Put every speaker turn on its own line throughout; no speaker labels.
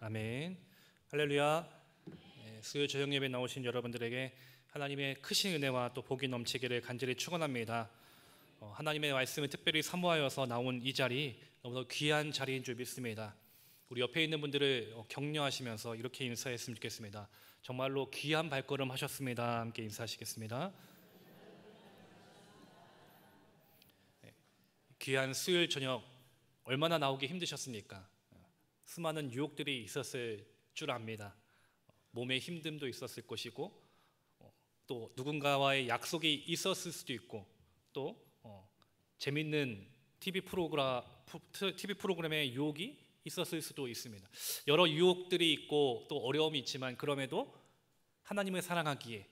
아멘. 할렐루야. 수요 저녁 예배 나오신 여러분들에게 하나님의 크신 은혜와 또 복이 넘치기를 간절히 축원합니다. 하나님의 말씀을 특별히 사모하여서 나온 이 자리 너무나 귀한 자리인 줄 믿습니다. 우리 옆에 있는 분들을 격려하시면서 이렇게 인사했으면 좋겠습니다. 정말로 귀한 발걸음 하셨습니다. 함께 인사하시겠습니다. 귀한 수요일 저녁 얼마나 나오기 힘드셨습니까? 수많은 유혹들이 있었을 줄 압니다. 몸의 힘듦도 있었을 것이고 또 누군가와의 약속이 있었을 수도 있고 또 재밌는 TV 프로그램의 유혹이 있었을 수도 있습니다. 여러 유혹들이 있고 또 어려움이 있지만 그럼에도 하나님을 사랑하기에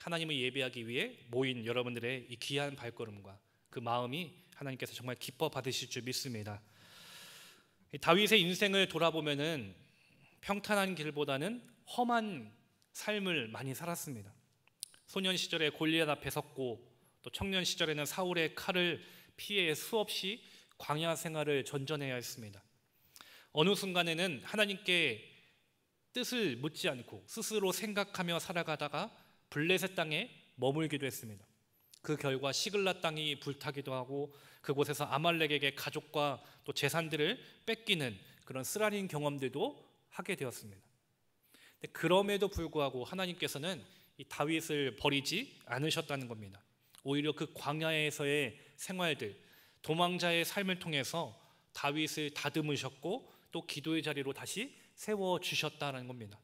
하나님을 예배하기 위해 모인 여러분들의 이 귀한 발걸음과 그 마음이 하나님께서 정말 기뻐 받으실 줄 믿습니다. 다윗의 인생을 돌아보면은 평탄한 길보다는 험한 삶을 많이 살았습니다. 소년 시절에 골리앗 앞에 섰고 또 청년 시절에는 사울의 칼을 피해 수없이 광야 생활을 전전해야 했습니다. 어느 순간에는 하나님께 뜻을 묻지 않고 스스로 생각하며 살아가다가 블레셋 땅에 머물기도 했습니다. 그 결과 시글랏 땅이 불타기도 하고 그곳에서 아말렉에게 가족과 또 재산들을 뺏기는 그런 쓰라린 경험들도 하게 되었습니다. 그럼에도 불구하고 하나님께서는 이 다윗을 버리지 않으셨다는 겁니다. 오히려 그 광야에서의 생활들, 도망자의 삶을 통해서 다윗을 다듬으셨고 또 기도의 자리로 다시 세워주셨다는 겁니다.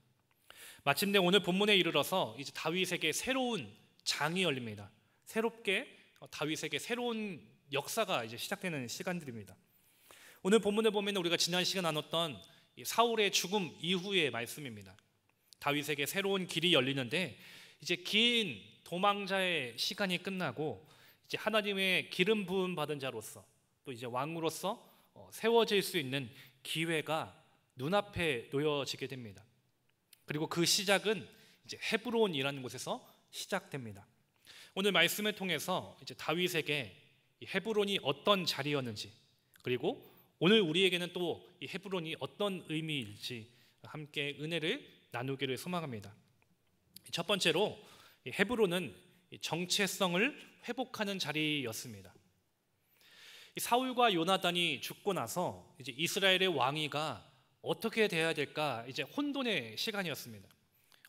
마침내 오늘 본문에 이르러서 이제 다윗에게 새로운 장이 열립니다. 새롭게 다윗에게 새로운 역사가 이제 시작되는 시간들입니다. 오늘 본문을 보면 우리가 지난 시간 나눴던 사울의 죽음 이후의 말씀입니다. 다윗에게 새로운 길이 열리는데 이제 긴 도망자의 시간이 끝나고 이제 하나님의 기름 부음 받은 자로서 또 이제 왕으로서 세워질 수 있는 기회가 눈앞에 놓여지게 됩니다. 그리고 그 시작은 이제 헤브론이라는 곳에서 시작됩니다. 오늘 말씀을 통해서 이제 다윗에게 이 헤브론이 어떤 자리였는지 그리고 오늘 우리에게는 또 이 헤브론이 어떤 의미일지 함께 은혜를 나누기를 소망합니다. 첫 번째로 이 헤브론은 정체성을 회복하는 자리였습니다. 이 사울과 요나단이 죽고 나서 이제 이스라엘의 왕위가 어떻게 돼야 될까 이제 혼돈의 시간이었습니다.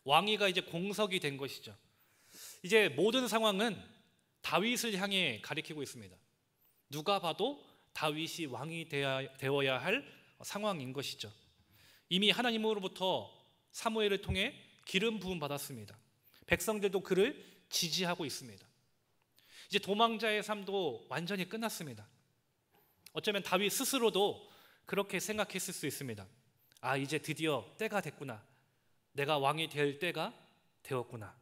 왕위가 이제 공석이 된 것이죠. 이제 모든 상황은 다윗을 향해 가리키고 있습니다. 누가 봐도 다윗이 왕이 되어야 할 상황인 것이죠. 이미 하나님으로부터 사무엘을 통해 기름 부음 받았습니다. 백성들도 그를 지지하고 있습니다. 이제 도망자의 삶도 완전히 끝났습니다. 어쩌면 다윗 스스로도 그렇게 생각했을 수 있습니다. 아, 이제 드디어 때가 됐구나. 내가 왕이 될 때가 되었구나.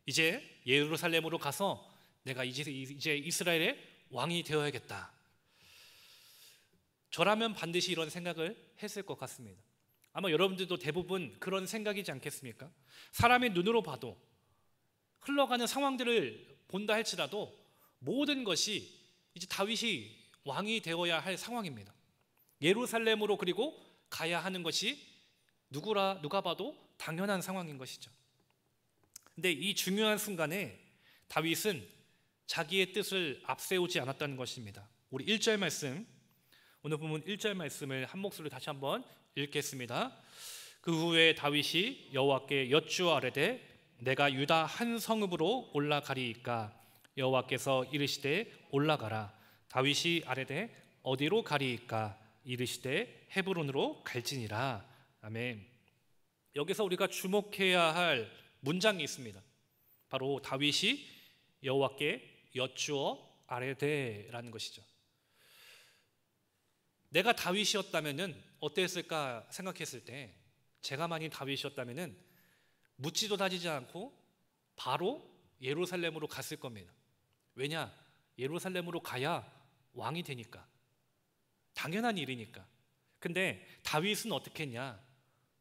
이제 예루살렘으로 가서 내가 이제 이스라엘의 왕이 되어야겠다. 저라면 반드시 이런 생각을 했을 것 같습니다. 아마 여러분들도 대부분 그런 생각이지 않겠습니까? 사람의 눈으로 봐도 흘러가는 상황들을 본다 할지라도 모든 것이 이제 다윗이 왕이 되어야 할 상황입니다. 예루살렘으로 그리고 가야 하는 것이 누가 봐도 당연한 상황인 것이죠. 근데 이 중요한 순간에 다윗은 자기의 뜻을 앞세우지 않았다는 것입니다. 우리 1절 말씀, 오늘 보면 1절 말씀을 한 목소리로 다시 한번 읽겠습니다. 그 후에 다윗이 여호와께 여쭈어 아뢰되 내가 유다 한 성읍으로 올라가리이까 여호와께서 이르시되 올라가라. 다윗이 아뢰되 어디로 가리이까 이르시되 헤브론으로 갈지니라. 아멘. 여기서 우리가 주목해야 할 문장이 있습니다. 바로 다윗이 여호와께 여쭈어 아뢰되라는 것이죠. 내가 다윗이었다면은 어땠을까 생각했을 때 제가 만일 다윗이었다면은 묻지도 따지지 않고 바로 예루살렘으로 갔을 겁니다. 왜냐? 예루살렘으로 가야 왕이 되니까. 당연한 일이니까. 근데 다윗은 어떻게 했냐?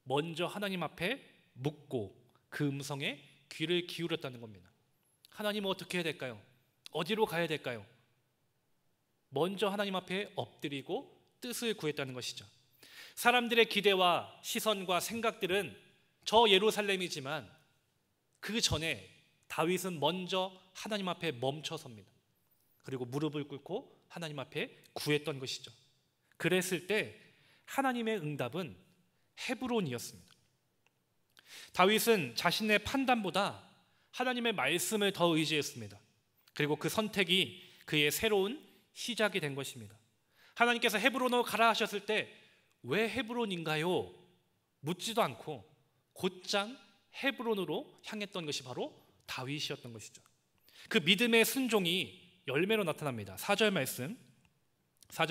먼저 하나님 앞에 묻고 그 음성에 귀를 기울였다는 겁니다. 하나님은 어떻게 해야 될까요? 어디로 가야 될까요? 먼저 하나님 앞에 엎드리고 뜻을 구했다는 것이죠. 사람들의 기대와 시선과 생각들은 저 예루살렘이지만 그 전에 다윗은 먼저 하나님 앞에 멈춰섭니다. 그리고 무릎을 꿇고 하나님 앞에 구했던 것이죠. 그랬을 때 하나님의 응답은 헤브론이었습니다. 다윗은 자신의 판단보다 하나님의 말씀을 더 의지했습니다. 그리고 그 선택이 그의 새로운 시작이 된 것입니다. 하나님께서 헤브론으로 가라 하셨을 때 왜 헤브론인가요? 묻지도 않고 곧장 헤브론으로 향했던 것이 바로 다윗이었던 것이죠. 그 믿음의 순종이 열매로 나타납니다. 4절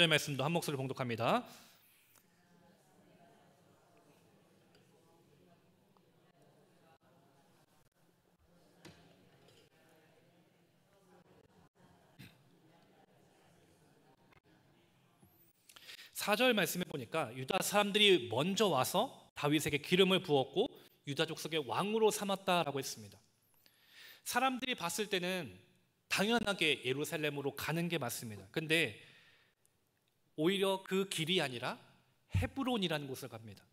말씀도 한 목소리로 봉독합니다. 사절 말씀에 보니까 유다 사람들이 먼저 와서 다윗에게 기름을 부었고 유다 족속의 왕으로 삼았다라고 했습니다. 사람들이 봤을 때는 당연하게 예루살렘으로 가는 게 맞습니다. 근데 오히려 그 길이 아니라 헤브론이라는 곳을 갑니다.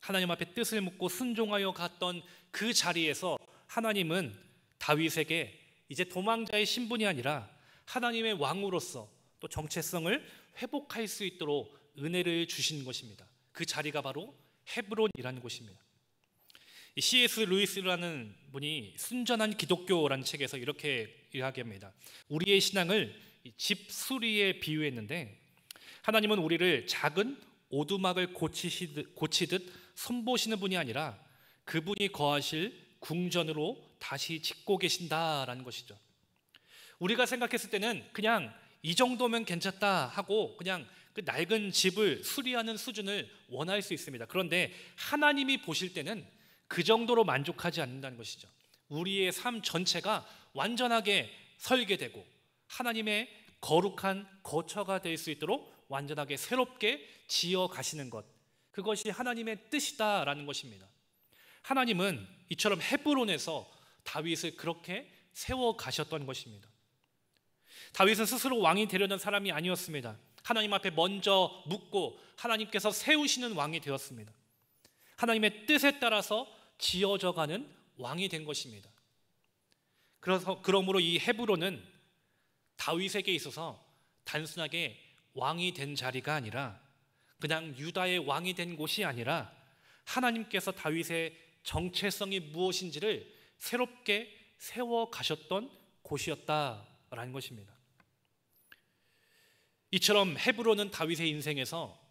하나님 앞에 뜻을 묻고 순종하여 갔던 그 자리에서 하나님은 다윗에게 이제 도망자의 신분이 아니라 하나님의 왕으로서 또 정체성을 회복할 수 있도록 은혜를 주신 것입니다. 그 자리가 바로 헤브론이라는 곳입니다. C.S. 루이스라는 분이 순전한 기독교라는 책에서 이렇게 이야기합니다. 우리의 신앙을 집수리에 비유했는데 하나님은 우리를 작은 오두막을 고치듯 손보시는 분이 아니라 그분이 거하실 궁전으로 다시 짓고 계신다라는 것이죠. 우리가 생각했을 때는 그냥 이 정도면 괜찮다 하고 그냥 그 낡은 집을 수리하는 수준을 원할 수 있습니다. 그런데 하나님이 보실 때는 그 정도로 만족하지 않는다는 것이죠. 우리의 삶 전체가 완전하게 설계되고 하나님의 거룩한 거처가 될 수 있도록 완전하게 새롭게 지어 가시는 것, 그것이 하나님의 뜻이다라는 것입니다. 하나님은 이처럼 헤브론에서 다윗을 그렇게 세워 가셨던 것입니다. 다윗은 스스로 왕이 되려는 사람이 아니었습니다. 하나님 앞에 먼저 묻고 하나님께서 세우시는 왕이 되었습니다. 하나님의 뜻에 따라서 지어져가는 왕이 된 것입니다. 그러므로 이 헤브론은 다윗에게 있어서 단순하게 왕이 된 자리가 아니라 그냥 유다의 왕이 된 곳이 아니라 하나님께서 다윗의 정체성이 무엇인지를 새롭게 세워 가셨던 곳이었다라는 것입니다. 이처럼 헤브론은 다윗의 인생에서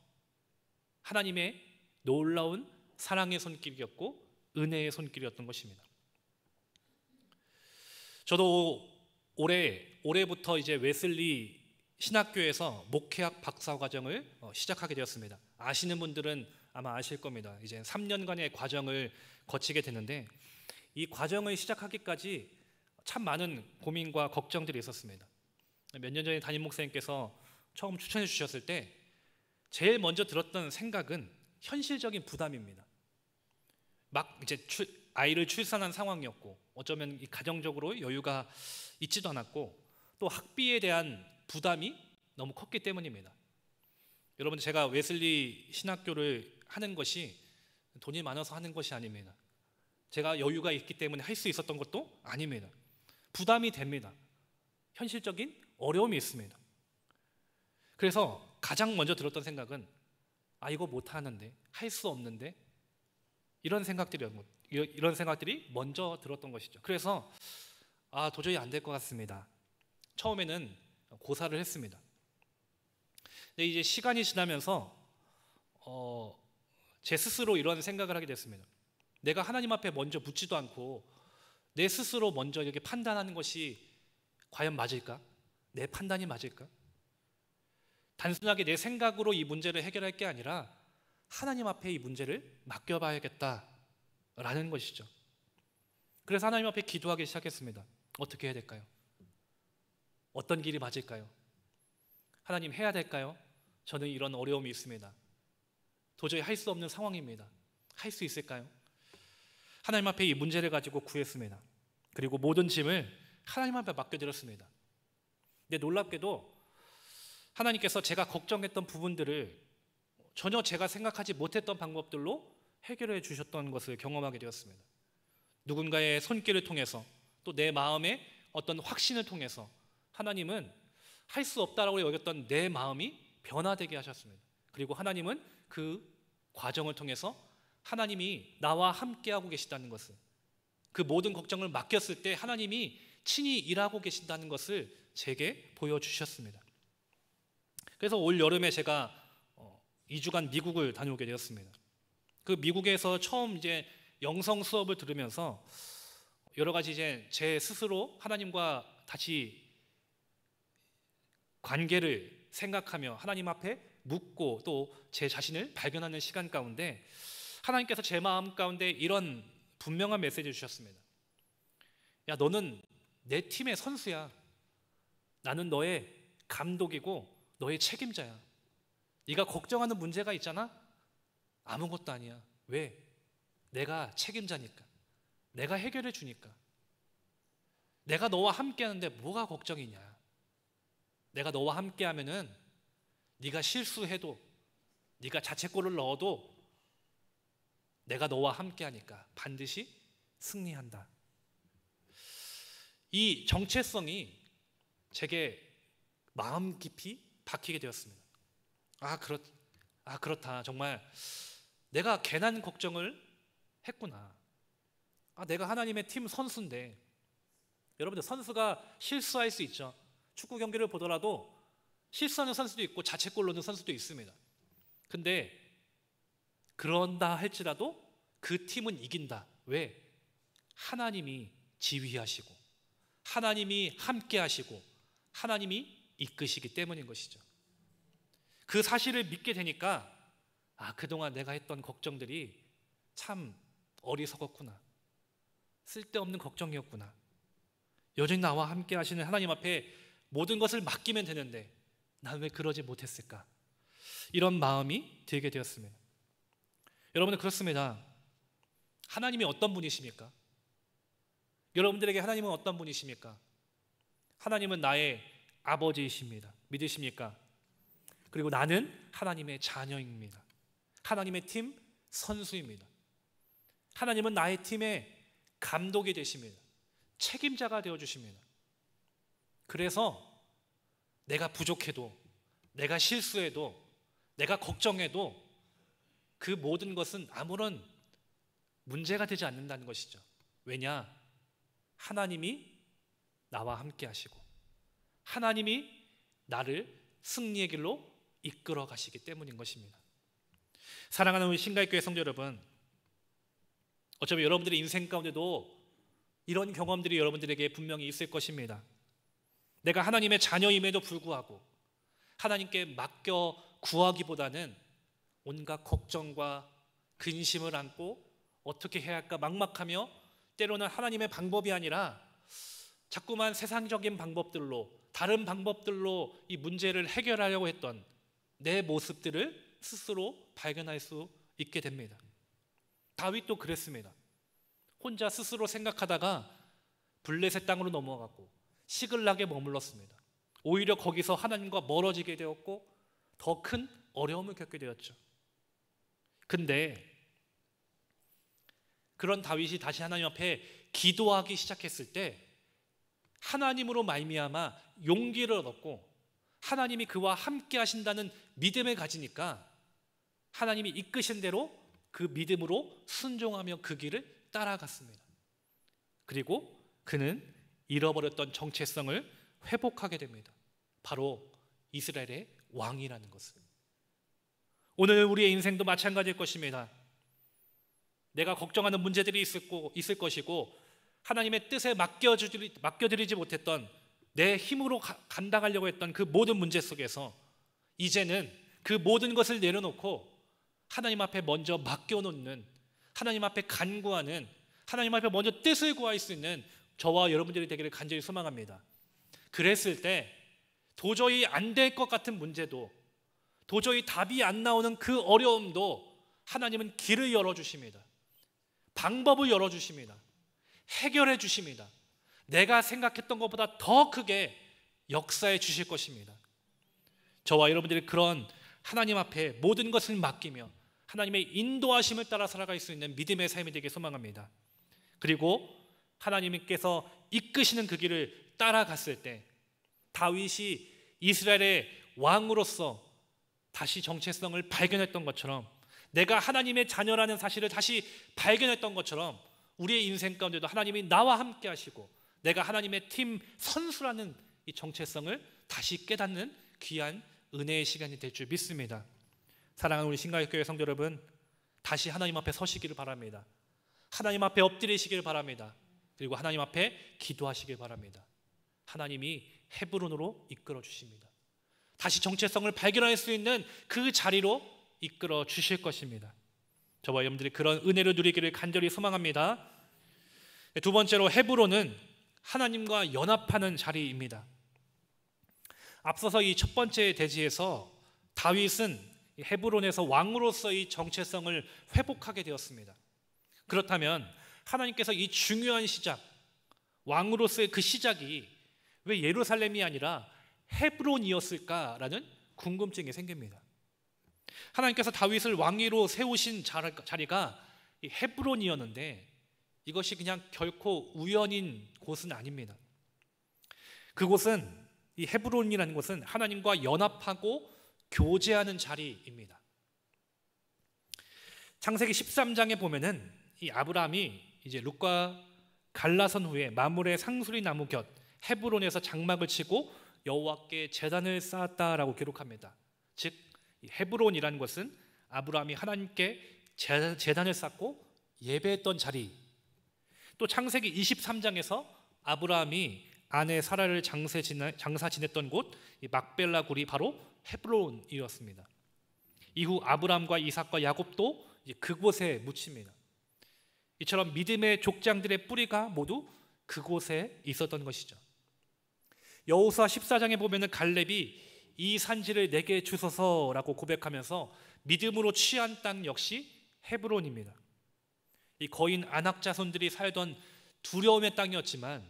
하나님의 놀라운 사랑의 손길이었고 은혜의 손길이었던 것입니다. 저도 올해부터 이제 웨슬리 신학교에서 목회학 박사 과정을 시작하게 되었습니다. 아시는 분들은 아마 아실 겁니다. 이제 3년간의 과정을 거치게 되는데 이 과정을 시작하기까지 참 많은 고민과 걱정들이 있었습니다. 몇 년 전에 담임 목사님께서 처음 추천해 주셨을 때 제일 먼저 들었던 생각은 현실적인 부담입니다. 막 이제 아이를 출산한 상황이었고 어쩌면 이 가정적으로 여유가 있지도 않았고 또 학비에 대한 부담이 너무 컸기 때문입니다. 여러분, 제가 웨슬리 신학교를 하는 것이 돈이 많아서 하는 것이 아닙니다. 제가 여유가 있기 때문에 할 수 있었던 것도 아닙니다. 부담이 됩니다. 현실적인 어려움이 있습니다. 그래서 가장 먼저 들었던 생각은 이거 못하는데, 할 수 없는데, 이런 생각들이 먼저 들었던 것이죠. 그래서 도저히 안 될 것 같습니다. 처음에는 고사를 했습니다. 근데 이제 시간이 지나면서 제 스스로 이런 생각을 하게 됐습니다. 내가 하나님 앞에 먼저 묻지도 않고 내 스스로 먼저 이렇게 판단하는 것이 과연 맞을까? 내 판단이 맞을까? 단순하게 내 생각으로 이 문제를 해결할 게 아니라 하나님 앞에 이 문제를 맡겨봐야겠다라는 것이죠. 그래서 하나님 앞에 기도하기 시작했습니다. 어떻게 해야 될까요? 어떤 길이 맞을까요? 하나님, 해야 될까요? 저는 이런 어려움이 있습니다. 도저히 할 수 없는 상황입니다. 할 수 있을까요? 하나님 앞에 이 문제를 가지고 구했습니다. 그리고 모든 짐을 하나님 앞에 맡겨드렸습니다. 근데 놀랍게도 하나님께서 제가 걱정했던 부분들을 전혀 제가 생각하지 못했던 방법들로 해결해 주셨던 것을 경험하게 되었습니다. 누군가의 손길을 통해서 또 내 마음의 어떤 확신을 통해서 하나님은 할 수 없다라고 여겼던 내 마음이 변화되게 하셨습니다. 그리고 하나님은 그 과정을 통해서 하나님이 나와 함께하고 계시다는 것을, 그 모든 걱정을 맡겼을 때 하나님이 친히 일하고 계신다는 것을 제게 보여주셨습니다. 그래서 올 여름에 제가 2주간 미국을 다녀오게 되었습니다. 그 미국에서 처음 이제 영성 수업을 들으면서 여러 가지 이제 제 스스로 하나님과 다시 관계를 생각하며 하나님 앞에 묻고 또 제 자신을 발견하는 시간 가운데 하나님께서 제 마음 가운데 이런 분명한 메시지를 주셨습니다. 야, 너는 내 팀의 선수야. 나는 너의 감독이고 너의 책임자야. 네가 걱정하는 문제가 있잖아? 아무것도 아니야. 왜? 내가 책임자니까. 내가 해결해 주니까. 내가 너와 함께 하는데 뭐가 걱정이냐. 내가 너와 함께 하면은 네가 실수해도, 네가 자책골을 넣어도 내가 너와 함께 하니까 반드시 승리한다. 이 정체성이 제게 마음 깊이 박히게 되었습니다. 그렇다. 정말 내가 괜한 걱정을 했구나. 내가 하나님의 팀 선수인데, 여러분들 선수가 실수할 수 있죠. 축구 경기를 보더라도 실수하는 선수도 있고 자책골 넣는 선수도 있습니다. 근데 그런다 할지라도 그 팀은 이긴다. 왜? 하나님이 지휘하시고 하나님이 함께 하시고 하나님이 이끄시기 때문인 것이죠. 그 사실을 믿게 되니까 그동안 내가 했던 걱정들이 참 어리석었구나. 쓸데없는 걱정이었구나. 여전히 나와 함께 하시는 하나님 앞에 모든 것을 맡기면 되는데 난 왜 그러지 못했을까? 이런 마음이 들게 되었습니다. 여러분은 그렇습니다. 하나님이 어떤 분이십니까? 여러분들에게 하나님은 어떤 분이십니까? 하나님은 나의 아버지이십니다. 믿으십니까? 그리고 나는 하나님의 자녀입니다. 하나님의 팀 선수입니다. 하나님은 나의 팀의 감독이 되십니다. 책임자가 되어주십니다. 그래서 내가 부족해도, 내가 실수해도, 내가 걱정해도 그 모든 것은 아무런 문제가 되지 않는다는 것이죠. 왜냐? 하나님이 나와 함께 하시고 하나님이 나를 승리의 길로 이끌어 가시기 때문인 것입니다. 사랑하는 우리 신갈교회 성도 여러분, 어차피 여러분들의 인생 가운데도 이런 경험들이 여러분들에게 분명히 있을 것입니다. 내가 하나님의 자녀임에도 불구하고 하나님께 맡겨 구하기보다는 온갖 걱정과 근심을 안고 어떻게 해야 할까 막막하며 때로는 하나님의 방법이 아니라 자꾸만 세상적인 방법들로, 다른 방법들로 이 문제를 해결하려고 했던 내 모습들을 스스로 발견할 수 있게 됩니다. 다윗도 그랬습니다. 혼자 스스로 생각하다가 블레셋 땅으로 넘어갔고 시글락에 머물렀습니다. 오히려 거기서 하나님과 멀어지게 되었고 더 큰 어려움을 겪게 되었죠. 근데 그런 다윗이 다시 하나님 앞에 기도하기 시작했을 때 하나님으로 말미암아 용기를 얻었고 하나님이 그와 함께 하신다는 믿음을 가지니까 하나님이 이끄신 대로 그 믿음으로 순종하며 그 길을 따라갔습니다. 그리고 그는 잃어버렸던 정체성을 회복하게 됩니다. 바로 이스라엘의 왕이라는 것을. 오늘 우리의 인생도 마찬가지일 것입니다. 내가 걱정하는 문제들이 있을 것이고 하나님의 뜻에 맡겨드리지 못했던, 내 힘으로 감당하려고 했던 그 모든 문제 속에서 이제는 그 모든 것을 내려놓고 하나님 앞에 먼저 맡겨놓는, 하나님 앞에 간구하는, 하나님 앞에 먼저 뜻을 구할 수 있는 저와 여러분들이 되기를 간절히 소망합니다. 그랬을 때 도저히 안 될 것 같은 문제도, 도저히 답이 안 나오는 그 어려움도 하나님은 길을 열어주십니다. 방법을 열어주십니다. 해결해 주십니다. 내가 생각했던 것보다 더 크게 역사해 주실 것입니다. 저와 여러분들이 그런 하나님 앞에 모든 것을 맡기며 하나님의 인도하심을 따라 살아갈 수 있는 믿음의 삶이 되길 소망합니다. 그리고 하나님께서 이끄시는 그 길을 따라갔을 때 다윗이 이스라엘의 왕으로서 다시 정체성을 발견했던 것처럼, 내가 하나님의 자녀라는 사실을 다시 발견했던 것처럼, 우리의 인생 가운데도 하나님이 나와 함께 하시고 내가 하나님의 팀 선수라는 이 정체성을 다시 깨닫는 귀한 은혜의 시간이 될 줄 믿습니다. 사랑하는 우리 신가역교회 성도 여러분, 다시 하나님 앞에 서시기를 바랍니다. 하나님 앞에 엎드리시길 바랍니다. 그리고 하나님 앞에 기도하시길 바랍니다. 하나님이 헤브론으로 이끌어 주십니다. 다시 정체성을 발견할 수 있는 그 자리로 이끌어 주실 것입니다. 저와 여러분들이 그런 은혜를 누리기를 간절히 소망합니다. 두 번째로, 헤브론은 하나님과 연합하는 자리입니다. 앞서서 이 첫 번째 대지에서 다윗은 헤브론에서 왕으로서의 정체성을 회복하게 되었습니다. 그렇다면 하나님께서 이 중요한 시작, 왕으로서의 그 시작이 왜 예루살렘이 아니라 헤브론이었을까라는 궁금증이 생깁니다. 하나님께서 다윗을 왕위로 세우신 자리가 헤브론이었는데 이것이 그냥 결코 우연인 곳은 아닙니다. 그곳은, 이 헤브론이라는 곳은 하나님과 연합하고 교제하는 자리입니다. 창세기 13장에 보면은 이 아브라함이 이제 룻과 갈라선 후에 마므레 상수리 나무 곁 헤브론에서 장막을 치고 여호와께 제단을 쌓았다라고 기록합니다. 즉, 이 헤브론이라는 것은 아브라함이 하나님께 제단을 쌓고 예배했던 자리. 또 창세기 23장에서 아브라함이 아내 사라를 장사 지냈던 곳 막벨라 굴이 바로 헤브론이었습니다. 이후 아브라함과 이삭과 야곱도 그곳에 묻힙니다. 이처럼 믿음의 족장들의 뿌리가 모두 그곳에 있었던 것이죠. 여호수아 14장에 보면은 갈렙이 이 산지를 내게 주소서라고 고백하면서 믿음으로 취한 땅 역시 헤브론입니다. 이 거인 아낙 자손들이 살던 두려움의 땅이었지만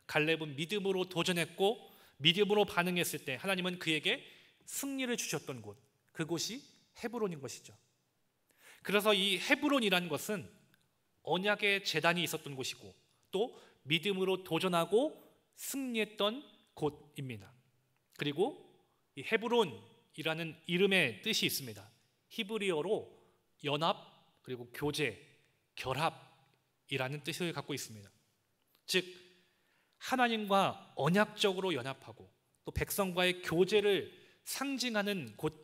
갈렙은 믿음으로 도전했고 믿음으로 반응했을 때 하나님은 그에게 승리를 주셨던 곳, 그곳이 헤브론인 것이죠. 그래서 이 헤브론이라는 것은 언약의 제단이 있었던 곳이고 또 믿음으로 도전하고 승리했던 곳입니다. 그리고 이 헤브론이라는 이름의 뜻이 있습니다. 히브리어로 연합, 그리고 교제, 결합이라는 뜻을 갖고 있습니다. 즉, 하나님과 언약적으로 연합하고 또 백성과의 교제를 상징하는 곳,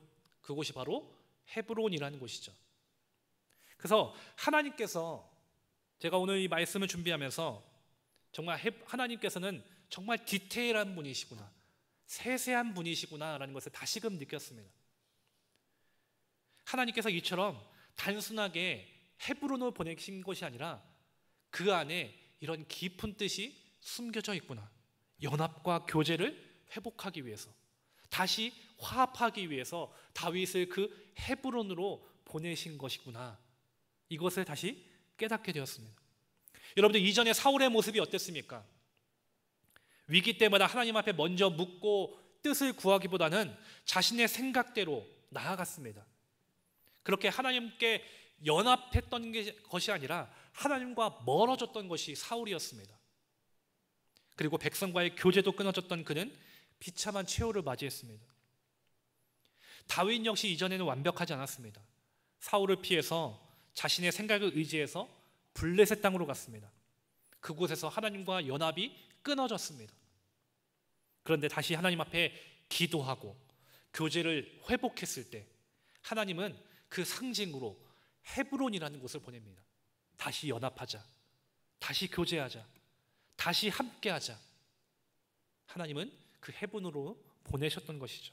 그곳이 바로 헤브론이라는 곳이죠. 그래서 하나님께서, 제가 오늘 이 말씀을 준비하면서 정말 하나님께서는 정말 디테일한 분이시구나, 세세한 분이시구나라는 것을 다시금 느꼈습니다. 하나님께서 이처럼 단순하게 헤브론을 보내신 것이 아니라 그 안에 이런 깊은 뜻이 숨겨져 있구나. 연합과 교제를 회복하기 위해서, 다시 화합하기 위해서 다윗을 그 헤브론으로 보내신 것이구나. 이것을 다시 깨닫게 되었습니다. 여러분들, 이전에 사울의 모습이 어땠습니까? 위기 때마다 하나님 앞에 먼저 묻고 뜻을 구하기보다는 자신의 생각대로 나아갔습니다. 그렇게 하나님께 연합했던 것이 아니라 하나님과 멀어졌던 것이 사울이었습니다. 그리고 백성과의 교제도 끊어졌던 그는 비참한 최후를 맞이했습니다. 다윗 역시 이전에는 완벽하지 않았습니다. 사울을 피해서 자신의 생각을 의지해서 블레셋 땅으로 갔습니다. 그곳에서 하나님과 연합이 끊어졌습니다. 그런데 다시 하나님 앞에 기도하고 교제를 회복했을 때 하나님은 그 상징으로 헤브론이라는 곳을 보냅니다. 다시 연합하자, 다시 교제하자, 다시 함께하자. 하나님은 그 헤브론으로 보내셨던 것이죠.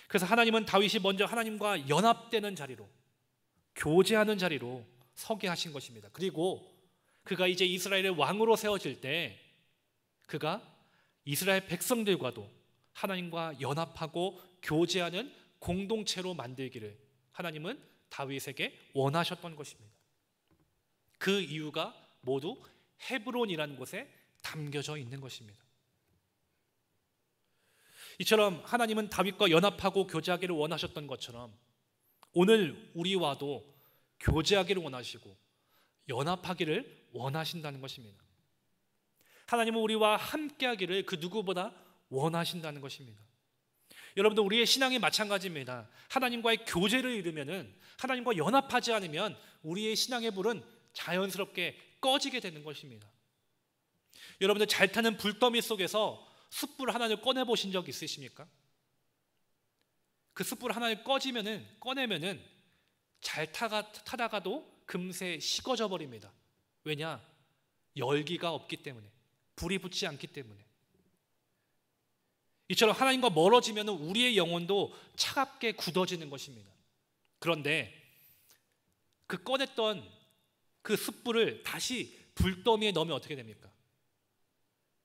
그래서 하나님은 다윗이 먼저 하나님과 연합되는 자리로, 교제하는 자리로 서게 하신 것입니다. 그리고 그가 이제 이스라엘의 왕으로 세워질 때 그가 이스라엘 백성들과도 하나님과 연합하고 교제하는 공동체로 만들기를 하나님은 다윗에게 원하셨던 것입니다. 그 이유가 모두 헤브론이라는 곳에 담겨져 있는 것입니다. 이처럼 하나님은 다윗과 연합하고 교제하기를 원하셨던 것처럼 오늘 우리와도 교제하기를 원하시고 연합하기를 원하신다는 것입니다. 하나님은 우리와 함께하기를 그 누구보다 원하신다는 것입니다. 여러분들, 우리의 신앙이 마찬가지입니다. 하나님과의 교제를 잃으면은, 하나님과 연합하지 않으면 우리의 신앙의 불은 자연스럽게 꺼지게 되는 것입니다. 여러분들, 잘 타는 불더미 속에서 숯불 하나를 꺼내 보신 적 있으십니까? 그 숯불 하나를 꺼내면은 잘 타다가도 금세 식어져 버립니다. 왜냐? 열기가 없기 때문에, 불이 붙지 않기 때문에. 이처럼 하나님과 멀어지면 우리의 영혼도 차갑게 굳어지는 것입니다. 그런데 그 꺼냈던 그 숯불을 다시 불더미에 넣으면 어떻게 됩니까?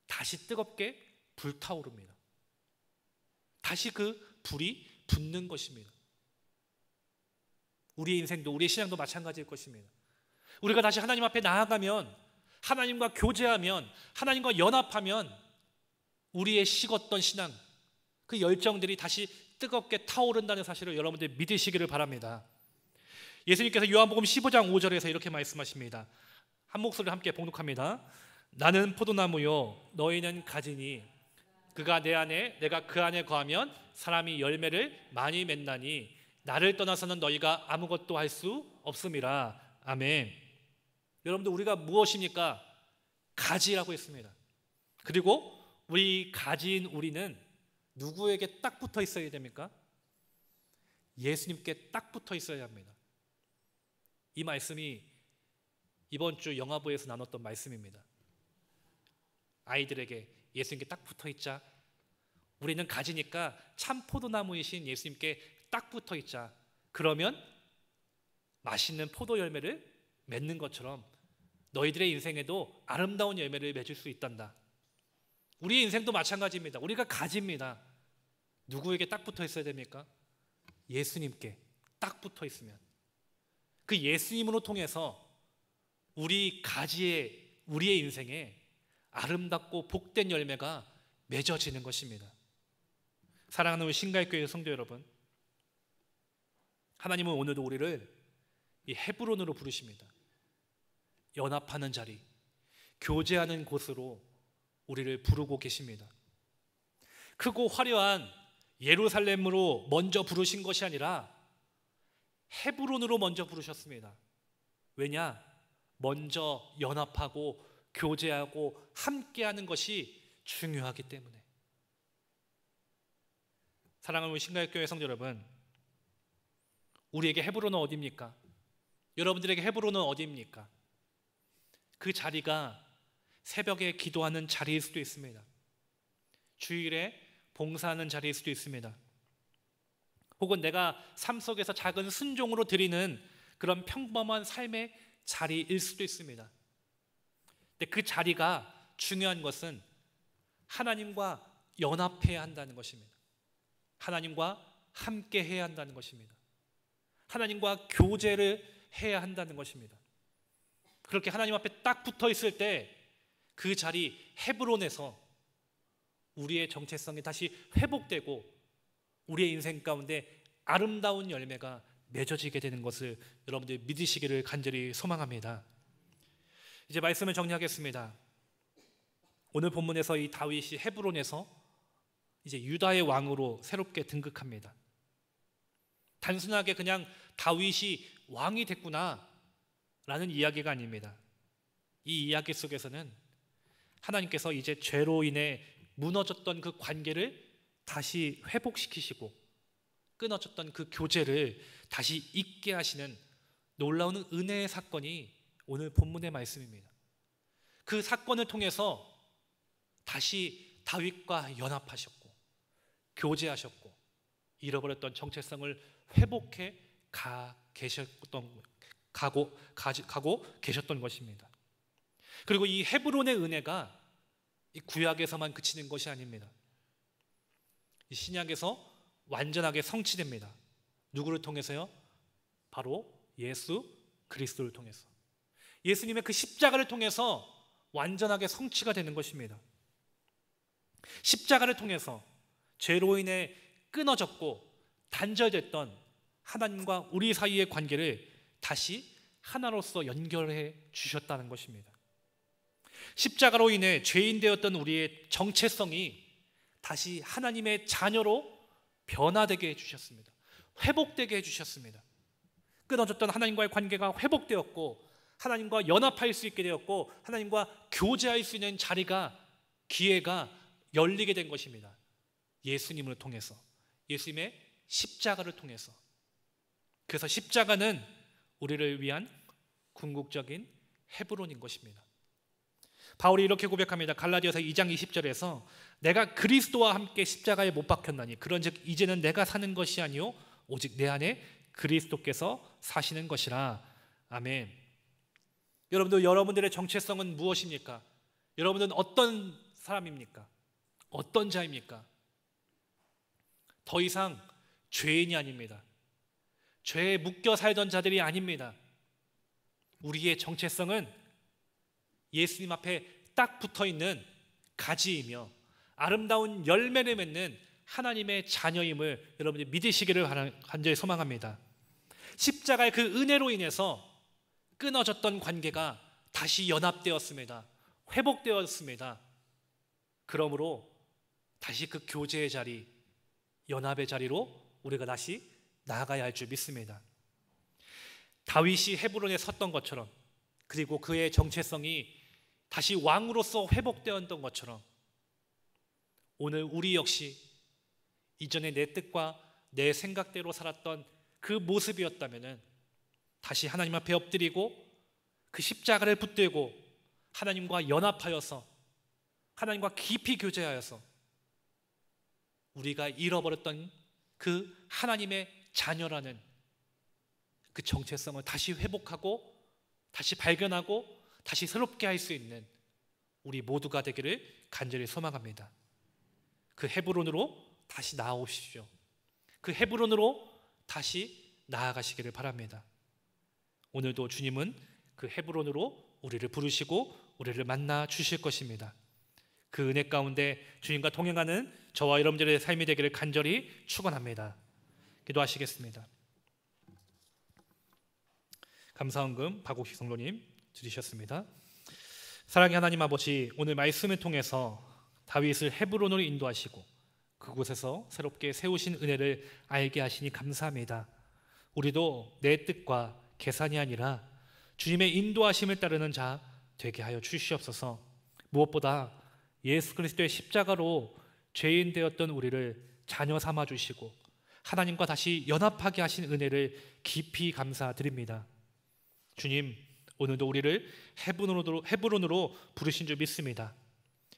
다시 뜨겁게 불타오릅니다. 다시 그 불이 붙는 것입니다. 우리의 인생도, 우리의 신앙도 마찬가지일 것입니다. 우리가 다시 하나님 앞에 나아가면, 하나님과 교제하면, 하나님과 연합하면 우리의 식었던 신앙, 그 열정들이 다시 뜨겁게 타오른다는 사실을 여러분들 믿으시기를 바랍니다. 예수님께서 요한복음 15장 5절에서 이렇게 말씀하십니다. 한 목소리를 함께 봉독합니다. 나는 포도나무요 너희는 가지니 그가 내 안에 내가 그 안에 거하면 사람이 열매를 많이 맺나니 나를 떠나서는 너희가 아무것도 할 수 없음이라. 아멘. 여러분들, 우리가 무엇입니까? 가지라고 했습니다. 그리고 우리 가지인 우리는 누구에게 딱 붙어 있어야 됩니까? 예수님께 딱 붙어 있어야 합니다. 이 말씀이 이번 주 영화부에서 나눴던 말씀입니다. 아이들에게 예수님께 딱 붙어 있자. 우리는 가지니까 참 포도나무이신 예수님께 딱 붙어 있자. 그러면 맛있는 포도 열매를 맺는 것처럼 너희들의 인생에도 아름다운 열매를 맺을 수 있단다. 우리의 인생도 마찬가지입니다. 우리가 가지입니다. 누구에게 딱 붙어 있어야 됩니까? 예수님께 딱 붙어 있으면 그 예수님으로 통해서 우리 가지의, 우리의 인생에 아름답고 복된 열매가 맺어지는 것입니다. 사랑하는 우리 신갈교회 성도 여러분, 하나님은 오늘도 우리를 이 헤브론으로 부르십니다. 연합하는 자리, 교제하는 곳으로 우리를 부르고 계십니다. 크고 화려한 예루살렘으로 먼저 부르신 것이 아니라 헤브론으로 먼저 부르셨습니다. 왜냐? 먼저 연합하고 교제하고 함께하는 것이 중요하기 때문에. 사랑하는 우리 신갈교회 성도 여러분, 우리에게 헤브론은 어디입니까? 여러분들에게 헤브론은 어디입니까? 그 자리가 새벽에 기도하는 자리일 수도 있습니다. 주일에 봉사하는 자리일 수도 있습니다. 혹은 내가 삶 속에서 작은 순종으로 드리는 그런 평범한 삶의 자리일 수도 있습니다. 근데 그 자리가 중요한 것은 하나님과 연합해야 한다는 것입니다. 하나님과 함께 해야 한다는 것입니다. 하나님과 교제를 해야 한다는 것입니다. 그렇게 하나님 앞에 딱 붙어 있을 때 그 자리 헤브론에서 우리의 정체성이 다시 회복되고 우리의 인생 가운데 아름다운 열매가 맺어지게 되는 것을 여러분들 믿으시기를 간절히 소망합니다. 이제 말씀을 정리하겠습니다. 오늘 본문에서 이 다윗이 헤브론에서 이제 유다의 왕으로 새롭게 등극합니다. 단순하게 그냥 다윗이 왕이 됐구나 라는 이야기가 아닙니다. 이 이야기 속에서는 하나님께서 이제 죄로 인해 무너졌던 그 관계를 다시 회복시키시고 끊어졌던 그 교제를 다시 있게 하시는 놀라운 은혜의 사건이 오늘 본문의 말씀입니다. 그 사건을 통해서 다시 다윗과 연합하셨고 교제하셨고 잃어버렸던 정체성을 회복해 가고 계셨던 것입니다. 그리고 이 헤브론의 은혜가 이 구약에서만 그치는 것이 아닙니다. 이 신약에서 완전하게 성취됩니다. 누구를 통해서요? 바로 예수 그리스도를 통해서. 예수님의 그 십자가를 통해서 완전하게 성취가 되는 것입니다. 십자가를 통해서 죄로 인해 끊어졌고 단절됐던 하나님과 우리 사이의 관계를 다시 하나로서 연결해 주셨다는 것입니다. 십자가로 인해 죄인 되었던 우리의 정체성이 다시 하나님의 자녀로 변화되게 해주셨습니다. 회복되게 해주셨습니다. 끊어졌던 하나님과의 관계가 회복되었고 하나님과 연합할 수 있게 되었고 하나님과 교제할 수 있는 자리가, 기회가 열리게 된 것입니다. 예수님을 통해서, 예수님의 십자가를 통해서. 그래서 십자가는 우리를 위한 궁극적인 헤브론인 것입니다. 바울이 이렇게 고백합니다. 갈라디아서 2장 20절에서 내가 그리스도와 함께 십자가에 못 박혔나니 그런즉 이제는 내가 사는 것이 아니요 오직 내 안에 그리스도께서 사시는 것이라. 아멘. 여러분들의 정체성은 무엇입니까? 여러분들은 어떤 사람입니까? 어떤 자입니까? 더 이상 죄인이 아닙니다. 죄에 묶여 살던 자들이 아닙니다. 우리의 정체성은 예수님 앞에 딱 붙어있는 가지이며 아름다운 열매를 맺는 하나님의 자녀임을 여러분들이 믿으시기를 간절히 소망합니다. 십자가의 그 은혜로 인해서 끊어졌던 관계가 다시 연합되었습니다. 회복되었습니다. 그러므로 다시 그 교제의 자리, 연합의 자리로 우리가 다시 나아가야 할 줄 믿습니다. 다윗이 헤브론에 섰던 것처럼, 그리고 그의 정체성이 다시 왕으로서 회복되었던 것처럼 오늘 우리 역시 이전에 내 뜻과 내 생각대로 살았던 그 모습이었다면 다시 하나님 앞에 엎드리고 그 십자가를 붙들고 하나님과 연합하여서 하나님과 깊이 교제하여서 우리가 잃어버렸던 그 하나님의 자녀라는 그 정체성을 다시 회복하고 다시 발견하고 다시 새롭게 할 수 있는 우리 모두가 되기를 간절히 소망합니다. 그 헤브론으로 다시 나아오십시오. 그 헤브론으로 다시 나아가시기를 바랍니다. 오늘도 주님은 그 헤브론으로 우리를 부르시고 우리를 만나 주실 것입니다. 그 은혜 가운데 주님과 동행하는 저와 여러분들의 삶이 되기를 간절히 축원합니다. 기도하시겠습니다. 감사헌금 박옥식 성도님 드리셨습니다. 사랑의 하나님 아버지, 오늘 말씀을 통해서 다윗을 헤브론으로 인도하시고 그곳에서 새롭게 세우신 은혜를 알게 하시니 감사합니다. 우리도 내 뜻과 계산이 아니라 주님의 인도하심을 따르는 자 되게 하여 주시옵소서. 무엇보다 예수 그리스도의 십자가로 죄인 되었던 우리를 자녀 삼아 주시고 하나님과 다시 연합하게 하신 은혜를 깊이 감사드립니다. 주님, 오늘도 우리를 헤브론으로 부르신 줄 믿습니다.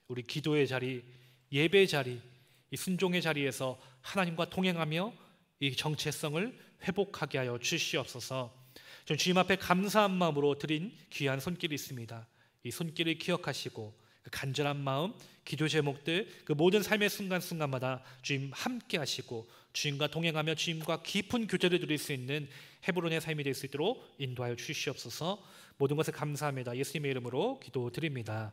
우리 기도의 자리, 예배의 자리, 이 순종의 자리에서 하나님과 동행하며 이 정체성을 회복하게 하여 주시옵소서. 전 주님 앞에 감사한 마음으로 드린 귀한 손길이 있습니다. 이 손길을 기억하시고 그 간절한 마음, 기도 제목들, 그 모든 삶의 순간순간마다 주님 함께 하시고 주님과 동행하며 주님과 깊은 교제를 누릴 수 있는 헤브론의 삶이 될 수 있도록 인도하여 주시옵소서. 모든 것을 감사합니다. 예수님의 이름으로 기도드립니다.